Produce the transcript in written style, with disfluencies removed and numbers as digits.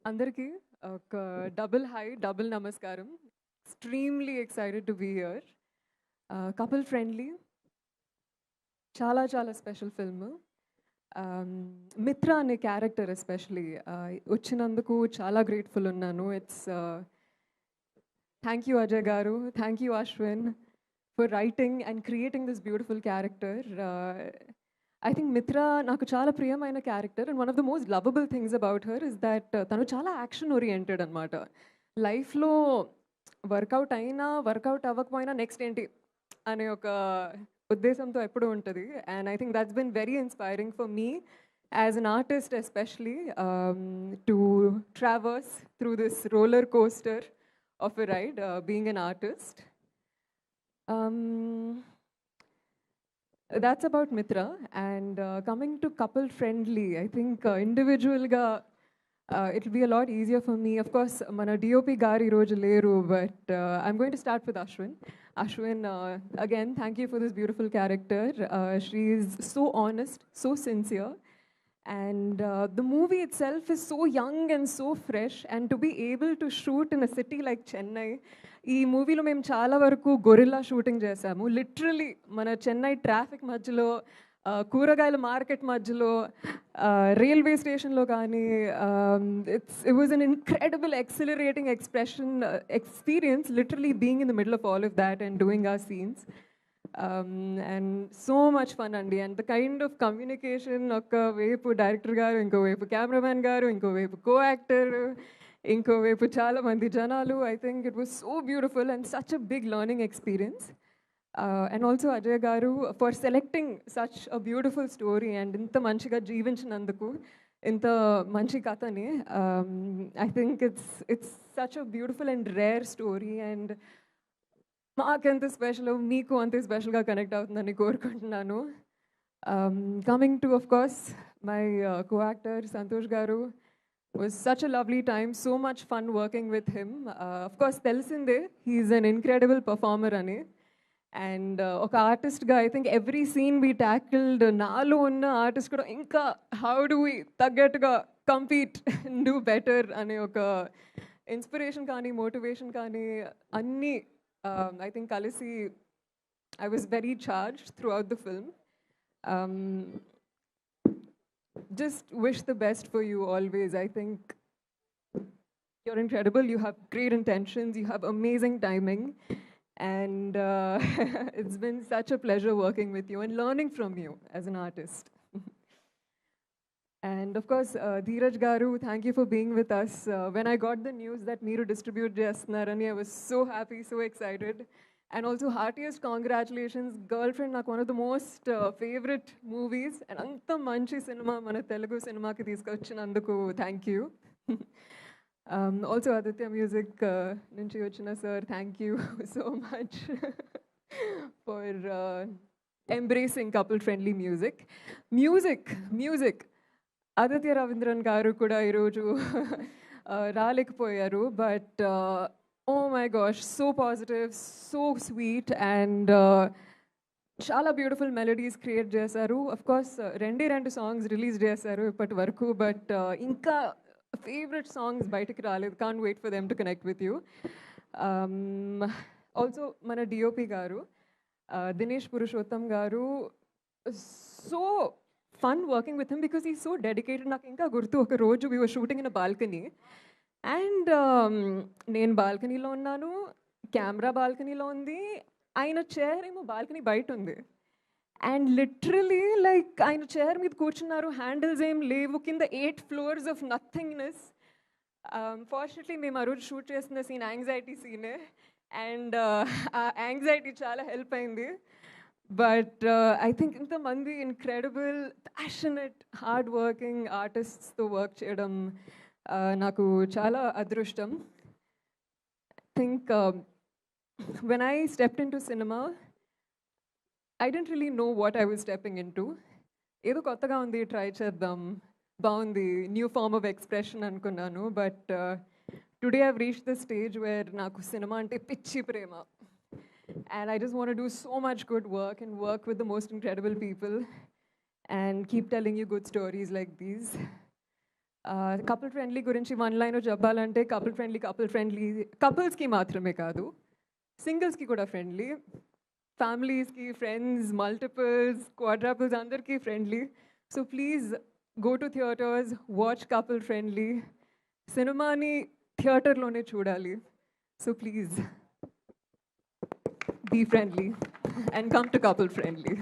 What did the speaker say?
అందరికీ ఒక double hi, double నమస్కారం. Extremely excited to be here. Couple friendly, చాలా చాలా స్పెషల్ ఫిల్మ్. మిత్ర అనే క్యారెక్టర్ ఎస్పెషలీ వచ్చినందుకు చాలా గ్రేట్ఫుల్ ఉన్నాను. థ్యాంక్ యూ అజయ్ గారు, thank you Ashwin for writing and creating this beautiful character. I think మిత్ర నాకు చాలా ప్రియమైన character and one of the most lovable things about her is that తను చాలా యాక్షన్ ఓరియంటెడ్ అనమాట. లైఫ్లో వర్కౌట్ అయినా వర్కౌట్ అవ్వకపోయినా నెక్స్ట్ ఏంటి అనే ఒక ఉద్దేశంతో ఎప్పుడూ ఉంటుంది. And I think that's been very inspiring for me as an artist especially to traverse through this roller coaster of a ride, being an artist. That's about Mitra. And coming to couple friendly, I think individual ga it'll be a lot easier for me. Of course, mana DOP gari roju leru, but I'm going to start with Ashwin. Ashwin, again, thank you for this beautiful character. She is so honest, so sincere. And the movie itself is so young and so fresh, and to be able to shoot in a city like Chennai, ఈ మూవీలో మేము చాలా వరకు gorilla shooting చేసాము. Literally మన Chennai traffic మధ్యలో, కూరగాయల market మధ్యలో, రైల్వే స్టేషన్లో కానీ, it was an incredible exhilarating experience literally being in the middle of all of that and doing our scenes. And so much fun అండి. And the kind of communication, ఒకవైపు director గారు, ఇంకోవైపు cameraman గారు, ఇంకోవైపు co actor, ఇంకోవైపు చాలా మంది జనాలు. I think it was so beautiful and such a big learning experience. And also Ajay గారు for selecting such a beautiful story and ఇంత మంచిగా జీవించినందుకు ఇంత మంచి కథని. I think it's such a beautiful and rare story, and మాకెంత special, మీకు అంతే స్పెషల్గా కనెక్ట్ అవుతుందని కోరుకుంటున్నాను. Coming to of course my co-actor Santosh garu, was such a lovely time, so much fun working with him. Of course తెలిసిందే, he's an incredible performer అని. And ఒక ఆర్టిస్ట్గా I think every scene we tackled, నాలో ఉన్న artist కూడా ఇంకా how do we తగ్గట్టుగా compete do better అనే ఒక ఇన్స్పిరేషన్ కానీ మోటివేషన్ కానీ అన్నీ I think Kalisi, I was very charged throughout the film. Just wish the best for you always. I think you're incredible. You have great intentions. You have amazing timing. And it's been such a pleasure working with you and learning from you as an artist. And of course, Dheeraj Garu, thank you for being with us. When I got the news that Meeru distribute Jasnarani, I was so happy, so excited. And also heartiest congratulations, Girlfriend, నాకు one of the most favorite movies. And అంత మంచి cinema మన తెలుగు సినిమాకి తీసుకొచ్చినందుకు thank you. Also Aditya music నుంచి వచ్చిన sir, thank you so much for embracing couple friendly music. Music Aditya Ravindran garu కూడా ఈరోజు రాలేకపోయారు, but oh my gosh, so positive, so sweet, and చాలా బ్యూటిఫుల్ మెలడీస్ క్రియేట్ చేశారు. అఫ్ కోర్స్ రెండు సాంగ్స్ రిలీజ్ చేశారు ఇప్పటి వరకు, బట్ ఇంకా ఫేవరెట్ సాంగ్స్ బయటకు రాలేదు. Can't wait for them to connect with you. Also మన డిఓపి గారు దినేష్ పురుషోత్తం గారు, so fun working with him because he's so dedicated. నాకు ఇంకా గుర్తు, ఒక రోజు we were shooting in a balcony, and నేను బాల్కనీలో ఉన్నాను, కెమెరా బాల్కనీలో ఉంది, ఆయన చైర్ ఏమో బాల్కనీ బయట ఉంది. అండ్ లిటరలీ లైక్ ఆయన చైర్ మీద కూర్చున్నారు, హ్యాండిల్స్ ఏం లేవు, కింద 8 floors ఆఫ్ నథింగ్నెస్. ఫార్చునేట్లీ మేము ఆ రోజు షూట్ చేసిన సీన్ యాంగ్జైటీ సీనే, అండ్ ఆ యాంగ్జైటీ చాలా హెల్ప్ అయింది. బట్ ఐ థింక్ ఇంతమంది ఇన్క్రెడిబుల్ ప్యాషనెట్ హార్డ్ వర్కింగ్ ఆర్టిస్ట్స్తో వర్క్ చేయడం నాకు చాలా అదృష్టం. Think when I stepped in to cinema, I don't really know what I was stepping in to. ఏదో కొత్తగా ఉంది, ట్రై చేద్దాం, బాగుంది, న్యూ ఫార్మ్ ఆఫ్ ఎక్స్ప్రెషన్ అనుకున్నాను. But today I've reached the stage where నాకు సినిమా అంటే పిచ్చి ప్రేమ. And I just want to do so much good work and work with the most incredible people and keep telling you good stories like these. Couple friendly గురించి one line చెప్పాలంటే couple friendly కపుల్స్కి మాత్రమే కాదు, సింగిల్స్కి కూడా friendly, ఫ్యామిలీస్కి, friends, multiples, క్వాడ్రాపుల్స్ అందరికీ friendly. So please go to theatres, watch couple friendly. సినిమాని థియేటర్లోనే చూడాలి. So please be friendly and come to couple friendly.